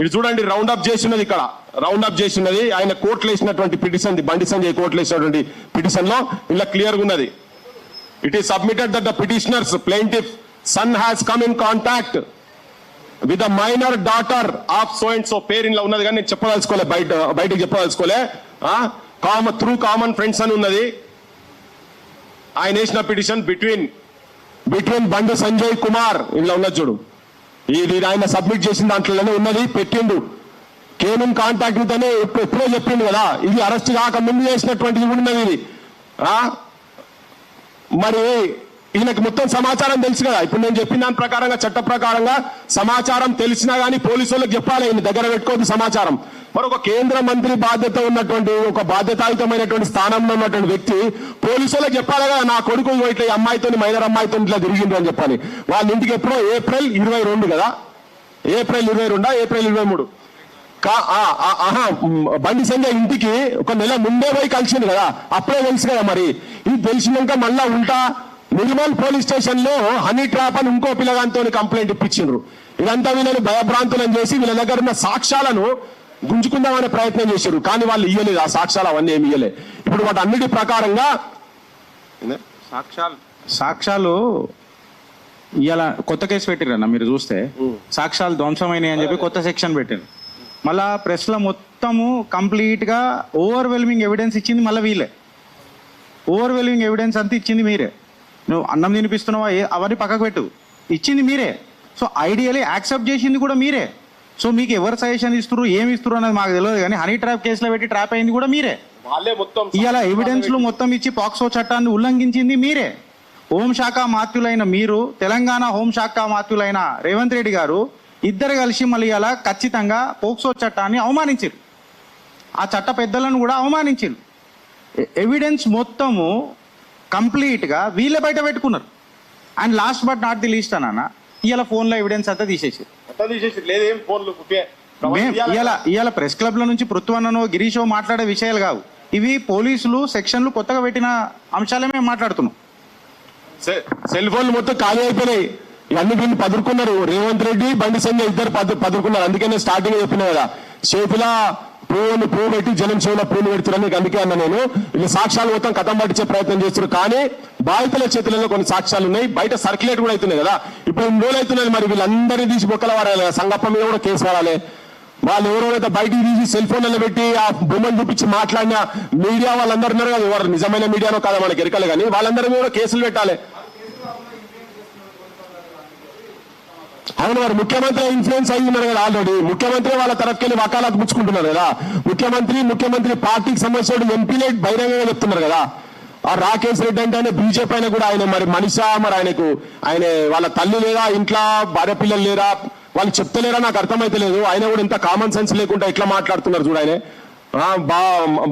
ఇది చూడండి, రౌండ్ అప్ చేసినది, ఇక్కడ రౌండ్ అప్ చేసినది ఆయన కోర్టులో వేసినటువంటి పిటిషన్, బండి సంజయ్ కోర్టులో వేసినటువంటి పిటిషన్ లో ఇలా క్లియర్ గా ఉన్నది. It is submitted that the petitioners plaintiff son has come in contact with the minor daughter of so and so. పేరు ఇలా ఉన్నది కానీ నేను చెప్పదలుచుకోలే, బయటకు చెప్పదలుచుకోలే. త్రూ కామన్ ఫ్రెండ్స్ అని ఉన్నది. ఆయన వేసిన పిటిషన్ బిట్వీన్ బండి సంజయ్ కుమార్ ఇలా ఉన్నది చూడు. ఇది ఆయన సబ్మిట్ చేసిన దాంట్లోనే ఉన్నది, పెట్టిండు. కేమ్ ఇన్ కాంటాక్ట్ విత్ అనే ఎప్పుడో చెప్పిండు కదా. ఇది అరెస్ట్ కాక ముందు చేసినటువంటిది ఉన్నది ఇది. మరి ఈయనకి మొత్తం సమాచారం తెలుసు కదా. ఇప్పుడు నేను చెప్పిన దాని ప్రకారంగా, చట్ట ప్రకారంగా సమాచారం తెలిసినా కానీ పోలీసు వాళ్ళకి చెప్పాలి, ఈయన దగ్గర పెట్టుకోవద్దు సమాచారం. మరి ఒక కేంద్ర మంత్రి బాధ్యత ఉన్నటువంటి, ఒక బాధ్యతాయుతమైనటువంటి స్థానంలో ఉన్నటువంటి వ్యక్తి పోలీసు వాళ్ళకి చెప్పాలి కదా, నా కొడుకు ఇట్లా ఈ అమ్మాయితో, మైనర్ అమ్మాయితో ఇట్లా తిరిగిండు అని చెప్పాలి. వాళ్ళ ఇంటికి ఎప్పుడో ఏప్రిల్ 22 కదా, ఏప్రిల్ 22 ఏప్రిల్ 23 బండి సంజయ్ ఇంటికి ఒక నెల ముందే పోయి కలిసింది కదా, అప్పుడే తెలుసు కదా. మరి ఇది తెలిసినాక మళ్ళా నిర్మల్ పోలీస్ స్టేషన్ లో హనీ ట్రాప్ అని ఇంకో పిల్లగాంతో కంప్లైంట్ ఇప్పించిండ్రు. ఇదంతా వీళ్ళని భయభ్రాంతులను చేసి వీళ్ళ దగ్గర ఉన్న సాక్ష్యాలను గుంజుకుందామనే ప్రయత్నం చేశారు, కానీ వాళ్ళు ఇయ్యలేదు. ఆ సాక్ష్యాలు అవన్నీ ఏమి ఇయ్యలే. ఇప్పుడు వాటి అన్నిటి ప్రకారంగా సాక్ష్యాలు ఇవాళ కొత్త కేసు పెట్టిరన్న, మీరు చూస్తే సాక్ష్యాలు ధ్వంసమైనాయి అని చెప్పి కొత్త సెక్షన్ పెట్టారు. మళ్ళా ప్రెస్ లో మొత్తము కంప్లీట్ గా ఓవర్వెల్మింగ్ ఎవిడెన్స్ ఇచ్చింది మళ్ళీ వీళ్ళే. ఓవర్వెల్మింగ్ ఎవిడెన్స్ అంతా ఇచ్చింది మీరే. నువ్వు అన్నం తినిపిస్తున్నావా అవన్నీ పక్కకు పెట్టు, ఇచ్చింది మీరే. సో ఐడియలీ యాక్సెప్ట్ చేసింది కూడా మీరే. సో మీకు ఎవరు సజెషన్ ఇస్తారు, ఏమి ఇస్తారు అనేది మాకు తెలియదు, కానీ హనీ ట్రాప్ కేసులో పెట్టి ట్రాప్ అయింది కూడా మీరే. ఇవాళ ఎవిడెన్స్లు మొత్తం ఇచ్చి పాక్సో చట్టాన్ని ఉల్లంఘించింది మీరే. హోంశాఖ మాత్యులైన మీరు, తెలంగాణ హోంశాఖ మాత్యులైన రేవంత్ రెడ్డి గారు ఇద్దరు కలిసి మళ్ళీ ఇలా ఖచ్చితంగా పోక్సో చట్టాన్ని అవమానించారు. ఆ చట్ట పెద్దలను కూడా అవమానించారు. ఎవిడెన్స్ మొత్తము కంప్లీట్గా వీళ్ళే బయట పెట్టుకున్నారు. And last but not the least అన్న, ఇవాళ ఫోన్లో ఎవిడెన్స్ అంతా తీసేసారు. ఇవాళ ప్రెస్ క్లబ్ లో నుంచి పృథ్వన్ననో గిరీషో మాట్లాడే విషయాలు కావు ఇవి. పోలీసులు సెక్షన్లు కొత్తగా పెట్టిన అంశాలే మేము మాట్లాడుతున్నాం. సెల్ ఫోన్లు మొత్తం ఖాళీ అయిపోయినాయి. ఇవన్నీ వీళ్ళు పదురుకున్నారు. రేవంత్ రెడ్డి, బండి సంజయ్ ఇద్దరు పదురుకున్నారు. అందుకే నేను స్టార్టింగ్ చెప్పిన కదా, చేతిలో పువ్వు పెట్టి జనం చెవుల పూలు పెడుతున్నాను. అందుకే అన్న నేను వీళ్ళు సాక్ష్యాలు మొత్తం కథం పట్టించే ప్రయత్నం చేస్తున్నారు. కానీ బాధితుల చేతులలో కొన్ని సాక్ష్యాలు ఉన్నాయి, బయట సర్క్యులేట్ కూడా అవుతున్నాయి కదా. ఇప్పుడు 3 రోజులు అవుతున్నాయి. మరి వీళ్ళందరినీ తీసి బొక్కల వాడాలి కదా, సంగప్ప మీద కూడా కేసు వాడాలి. వాళ్ళు ఎవరైతే బయటికి తీసి సెల్ ఫోన్లలో పెట్టి ఆ బొమ్మను చూపించి మాట్లాడిన మీడియా వాళ్ళందరూ ఉన్నారు కదా, ఎవరు నిజమైన మీడియానో కాదా మనకి ఎరకలు, కానీ వాళ్ళందరి మీద కూడా కేసులు పెట్టాలి. అవును, వారు ముఖ్యమంత్రి ఇన్ఫ్లుయెన్స్ అయ్యి ఉన్నారు కదా ఆల్రెడీ. ముఖ్యమంత్రి వాళ్ళ తరఫుకెళ్ళి వకాలాత్ పుచ్చుకుంటున్నారు కదా. ముఖ్యమంత్రి పార్టీకి సంబంధించిన ఎంపీలే బహిరంగంగా చెప్తున్నారు కదా. ఆ రాకేష్ రెడ్డి అంటే ఆయన బీజేపీ అయినా కూడా ఆయన మరి మనిషా, మరి ఆయన వాళ్ళ తల్లి లేదా, ఇంట్లో భార్య పిల్లలు లేరా, వాళ్ళు చెప్తలేరా నాకు అర్థమైతే లేదు. ఆయన కూడా ఎంత కామన్ సెన్స్ లేకుండా ఎట్లా మాట్లాడుతున్నారు చూడ. ఆయన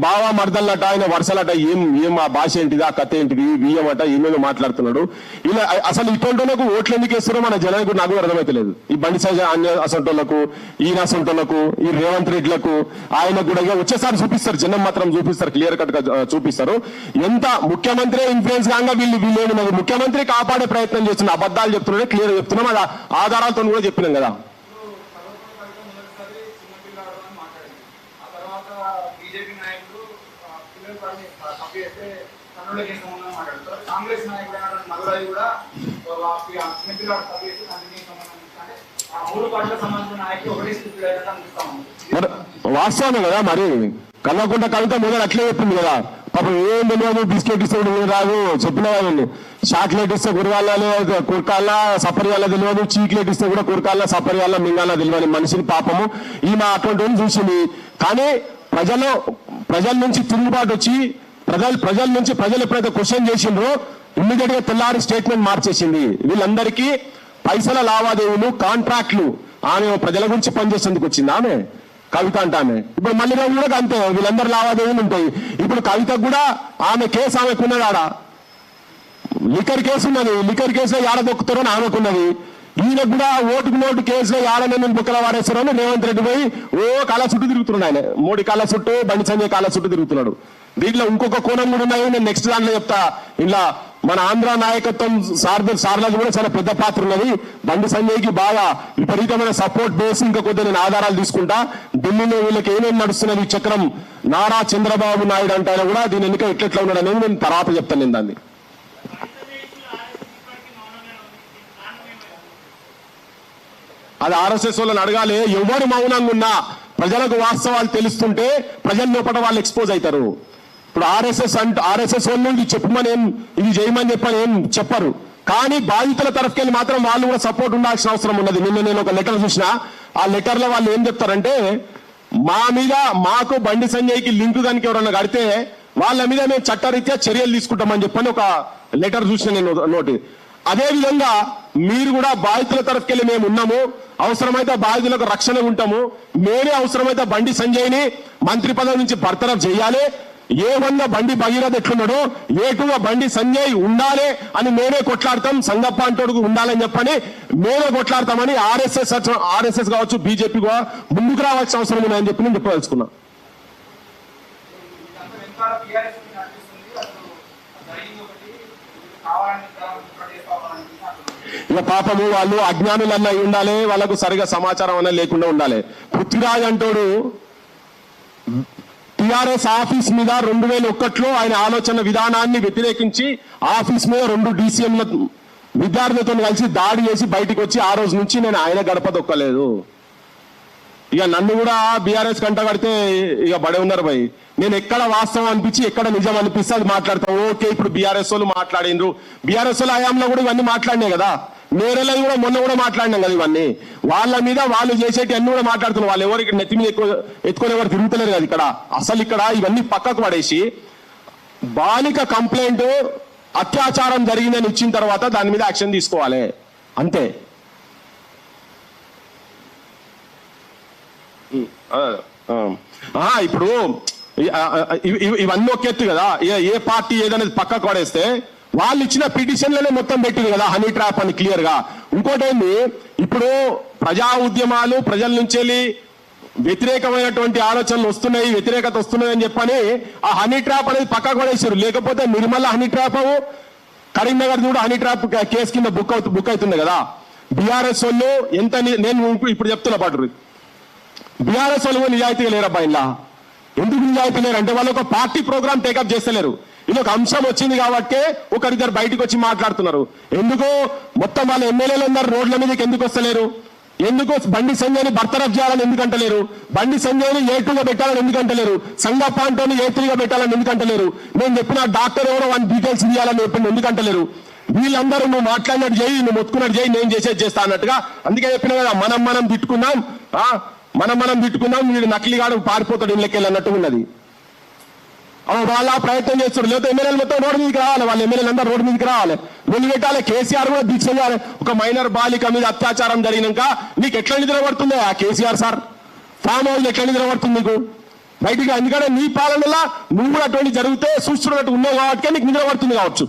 బావా మర్దల్లట, ఆయన వరుసలట, ఏం ఆ భాష ఏంటిది, ఆ కథ ఏంటిది, బియ్యం అట, ఏమేమో మాట్లాడుతున్నాడు. ఇలా అసలు ఇటువంటి ఓట్లు ఎందుకు వేస్తారో మన జనానికి నాకు అర్థమైతే లేదు. ఈ బండి అసంటోళ్లకు, ఈయన అసంటోళ్లకు, ఈ రేవంత్ రెడ్డిలకు, ఆయన కూడా వచ్చేసారి చూపిస్తారు, జనం మాత్రం చూపిస్తారు, క్లియర్ కట్ గా చూపిస్తారు. ఎంత ముఖ్యమంత్రి ఇన్ఫ్లుయెన్స్ కాగా వీళ్ళు ముఖ్యమంత్రి కాపాడే ప్రయత్నం చేస్తున్న అబద్ధాలు చెప్తున్నాడే క్లియర్ చెప్తున్నాం. అది ఆధారాలతో కూడా చెప్పినాం కదా. బీజేపీ నాయకులు కాంగ్రెస్ నాయకుడు మధురాయి కూడా చిన్నపిల్లాడు మూడు పార్టీలకు సంబంధించిన నాయకులు ఒకటే స్థితిలో అనిపిస్తాము. వాస్తవమే కదా. మరి కల్వకుంట కవిత మొదలు అట్లే చెప్పింది కదా. పాపం ఏం తెలియదు, బిస్కెట్ ఇస్తే రాదు చెప్పిన వాళ్ళని. చాక్లెట్ ఇస్తే కురకాల సపరియాల తెలియదు, చీక్లెట్ ఇస్తే కూడా కురకాల సపరియాల మింగాల తెలియని మనిషిని పాపము ఈమె అటువంటి వాళ్ళు చూసింది. కానీ ప్రజల నుంచి తిరుగుబాటు వచ్చి ప్రజలు ఎప్పుడైతే క్వశ్చన్ చేసిండ్రో ఇమ్మీడియట్ గా తెల్లారి స్టేట్మెంట్ మార్చేసింది. వీళ్ళందరికీ పైసల లావాదేవీలు, కాంట్రాక్ట్లు, ఆమె ప్రజల గురించి పనిచేసేందుకు వచ్చింది ఆమె కవిత అంటే. ఆమె ఇప్పుడు మళ్ళీ కూడా అంతే, వీళ్ళందరూ లావాదేవీలు ఉంటాయి. ఇప్పుడు కవితకు కూడా ఆమె కేసు ఆమెకున్నది, ఆడ లిక్కర్ కేసు ఉన్నది. లిక్కర్ కేసులో ఏడ దొక్కుతారో అని ఆమెకున్నది. ఈయనకు కూడా ఓటుకు నోటు కేసులో ఏడనే బుక్కల వాడేస్తారని రేవంత్ రెడ్డి పోయి కాళ్ళ చుట్టూ తిరుగుతున్నాడు. ఆయన మోడీ కాళ్ళ చుట్టూ, బండి సంజయ్ కాళ్ళ చుట్టూ తిరుగుతున్నాడు. దీంట్లో ఇంకొక కోణం కూడా ఉన్నాయి, నేను నెక్స్ట్ దాంట్లో చెప్తా. ఇలా మన ఆంధ్ర నాయకత్వం సార్లది కూడా చాలా పెద్ద పాత్ర ఉన్నది. బండి సంజయ్కి బాగా విపరీతమైన సపోర్ట్ బేస్. ఇంకా కొద్దిగా నేను ఆధారాలు తీసుకుంటా. ఢిల్లీలో వీళ్ళకి ఏమేమి నడుస్తున్నది చక్రం, నారా చంద్రబాబు నాయుడు అంటే ఆయన కూడా దీని ఎన్నిక ఎట్లెట్లా ఉన్నాడు అనేది నేను తర్వాత చెప్తాను. నేను దాన్ని అది ఆర్ఎస్ఎస్ వాళ్ళని అడగాలి. ఎవరు మౌనంగా ఉన్నా ప్రజలకు వాస్తవాలు తెలుస్తుంటే ప్రజల లోపల వాళ్ళు ఎక్స్పోజ్ అవుతారు. ఇప్పుడు ఆర్ఎస్ఎస్ వాళ్ళు ఇది చెప్పమని ఇది చేయమని చెప్పని ఏం చెప్పరు. కానీ బాధితుల తరఫుకెళ్ళి మాత్రం వాళ్ళు కూడా సపోర్ట్ ఉండాల్సిన అవసరం ఉన్నది. నిన్న నేను ఒక లెటర్ చూసిన. ఆ లెటర్ లో వాళ్ళు ఏం చెప్తారంటే, మాకు బండి సంజయ్కి లింక్ కనుక ఎవరన్నా కడితే వాళ్ళ మీద మేము చట్టరీత్యా చర్యలు తీసుకుంటామని చెప్పని ఒక లెటర్ చూసిన నేను నోటి. అదే విధంగా మీరు కూడా బాధితుల తరఫుకెళ్ళి మేము ఉన్నాము, అవసరమైతే బాధితులకు రక్షణ ఉంటాము, మేమే అవసరమైతే బండి సంజయ్ని మంత్రి పదవి నుంచి బర్తరఫ్ చేయాలి, ఏ1 బండి భగీరథ ఎట్లున్నాడో ఏ2 బండి సంజయ్ ఉండాలి అని మేమే కొట్లాడతాం, సంగప్ప అంటోడుకు ఉండాలని చెప్పని మేమే కొట్లాడతామని ఆర్ఎస్ఎస్ కావచ్చు, బీజేపీ కూడా ముందుకు రావాల్సిన అవసరం ఉందని చెప్పి నేను చెప్పదలుచుకున్నా. ఇక పాపము వాళ్ళు అజ్ఞానులన్నా అయి ఉండాలి, వాళ్ళకు సరిగా సమాచారం అన్న లేకుండా ఉండాలి. పృథ్వీరాజ్ అంటోడు టిఆర్ఎస్ ఆఫీస్ మీద 2001లో ఆయన ఆలోచన విధానాన్ని వ్యతిరేకించి ఆఫీస్ మీద 2 DCMల విద్యార్థులతో కలిసి దాడి చేసి బయటికి వచ్చి ఆ రోజు నుంచి నేను ఆయన గడప దొక్కలేదు. ఇక నన్ను కూడా బీఆర్ఎస్ కంట కడితే ఇక బడే ఉన్నారు భయ్. నేను ఎక్కడ వాస్తవం అనిపించి ఎక్కడ నిజం అనిపిస్తే అది మాట్లాడతాం. ఓకే, ఇప్పుడు బీఆర్ఎస్ వాళ్ళు మాట్లాడిండ్రు, బీఆర్ఎస్ వాళ్ళ హయాంలో కూడా ఇవన్నీ మాట్లాడినాయి కదా. నేరేళ్ళది కూడా మొన్న కూడా మాట్లాడినాం కదా. ఇవన్నీ వాళ్ళ మీద వాళ్ళు చేసేటి అన్ని కూడా మాట్లాడుతున్నారు. వాళ్ళు ఎవరు ఇక్కడ నెత్తి మీద ఎత్తుకొని ఎవరు తిరుగుతలేరు కదా. ఇక్కడ ఇవన్నీ పక్కకు పడేసి బాలిక కంప్లైంట్ అత్యాచారం జరిగిందని ఇచ్చిన తర్వాత దాని మీద యాక్షన్ తీసుకోవాలి అంతే. ఇప్పుడు ఇవన్నీ ఒక ఎత్తు కదా. ఏ పార్టీ ఏదనేది పక్కకు పడేస్తే వాళ్ళు ఇచ్చిన పిటిషన్లనే మొత్తం పెట్టింది కదా హనీ ట్రాప్ అని క్లియర్ గా. ఇంకోటి ఏంది, ఇప్పుడు ప్రజా ఉద్యమాలు ప్రజల నుంచి వ్యతిరేకమైనటువంటి ఆలోచనలు వస్తున్నాయి, వ్యతిరేకత వస్తున్నాయి అని చెప్పని ఆ హనీ ట్రాప్ అనేది పక్కకు పడేసారు. లేకపోతే నిర్మల హనీ ట్రాప్, కరీంనగర్ కూడా హనీ ట్రాప్ కేసు కింద బుక్ అవుతుంది కదా. బీఆర్ఎస్ వాళ్ళు ఎంత, నేను ఇప్పుడు చెప్తున్నా పాటు, బీఆర్ఎస్ వాళ్ళు నిజాయితీగా లేరబ్బా. ఇలా ఎందుకు నిజాయితీ లేరు అంటే వాళ్ళు ఒక పార్టీ ప్రోగ్రామ్ టేకప్ చేస్తలేరు. ఇది ఒక అంశం వచ్చింది కాబట్టి ఒకరిద్దరు బయటకు వచ్చి మాట్లాడుతున్నారు. ఎందుకు మొత్తం వాళ్ళ ఎమ్మెల్యేలు అందరు రోడ్ల మీదకి ఎందుకు వస్తలేరు? ఎందుకు బండి సంజయ్ని బర్తరఫ్ చేయాలని ఎందుకు అంటలేరు? బండి సంజయ్ని A2గా పెట్టాలని ఎందుకు అంటలేరు? సంగప్ప అంటోని A3గా పెట్టాలని ఎందుకు అంటలేరు? నేను చెప్పిన డాక్టర్ ఎవరో వన్ డీటెయిల్స్ ఇవ్వాలని చెప్పింది ఎందుకు అంటలేరు? వీళ్ళందరూ నువ్వు మాట్లాడినట్టు చేయి, నువ్వు మొత్తుకున్నట్టు చేయి, నేను చేసేది చేస్తా అన్నట్టుగా. అందుకే చెప్పిన కదా, మనం తిట్టుకుందాం, మనం తిట్టుకుందాం, వీడు నకిలీగాడు పారిపోతాడు ఇళ్ళకెళ్ళి అన్నట్టు ఉన్నది. వాళ్ళ ప్రయత్నం చేస్తారు. లేకపోతే ఎమ్మెల్యేలు మొత్తం రోడ్డు మీదకి రావాలి, వాళ్ళ ఎమ్మెల్యేలు అందరూ రోడ్డు మీదకి రావాలి, వెళ్ళి పెట్టాలి. కేసీఆర్ కూడా దీక్ష చేయాలి. ఒక మైనర్ బాలిక మీద అత్యాచారం జరిగినాక నీకు ఎట్లా నిద్ర పడుతుంది ఆ కేసీఆర్ సార్? ఫామ్ హౌస్ ఎట్లా నిద్ర పడుతుంది నీకు బయటికి? ఎందుకంటే నీ పాలనలో నువ్వు కూడా అటువంటి జరిగితే చూస్తున్నట్టు ఉన్నావు కాబట్టి నీకు నిద్ర పడుతుంది కావచ్చు.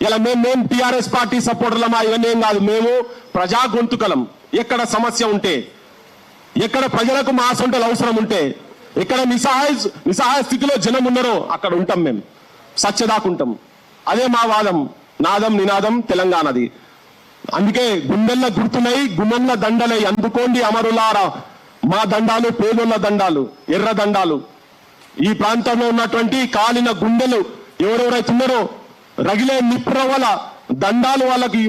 ఇలా మేము టీఆర్ఎస్ పార్టీ సపోర్టర్లమా ఇవన్నీ ఏం కాదు. మేము ప్రజా గొంతుకలం. ఎక్కడ సమస్య ఉంటే, ఎక్కడ ప్రజలకు మా సొంతలు అవసరం ఉంటే, ఎక్కడ నిస్సహాయ స్థితిలో జనం ఉన్నారో అక్కడ ఉంటాం. మేము సత్యదాకుంటాం. అదే మా వాదం. నాదం నినాదం తెలంగాణది. అందుకే గుండెల్ల గుర్తులై గుమ్మంల దండలై అందుకోండి అమరులారా మా దండాలు, పేదోళ్ళ దండాలు, ఎర్ర దండాలు. ఈ ప్రాంతంలో ఉన్నటువంటి కాలిన గుండెలు ఎవరెవరైతే ఉన్నారో రగిలే నిప్రవల దండాలు వాళ్ళకి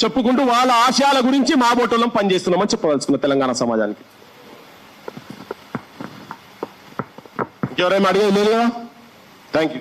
చెప్పుకుంటూ వాళ్ళ ఆశయాల గురించి మా బోటోళ్ళం పనిచేస్తున్నామని చెప్పదలుచుకున్న తెలంగాణ సమాజానికి. ఇంకెవరైనా అడిగేది లేదు కదా? Thank you.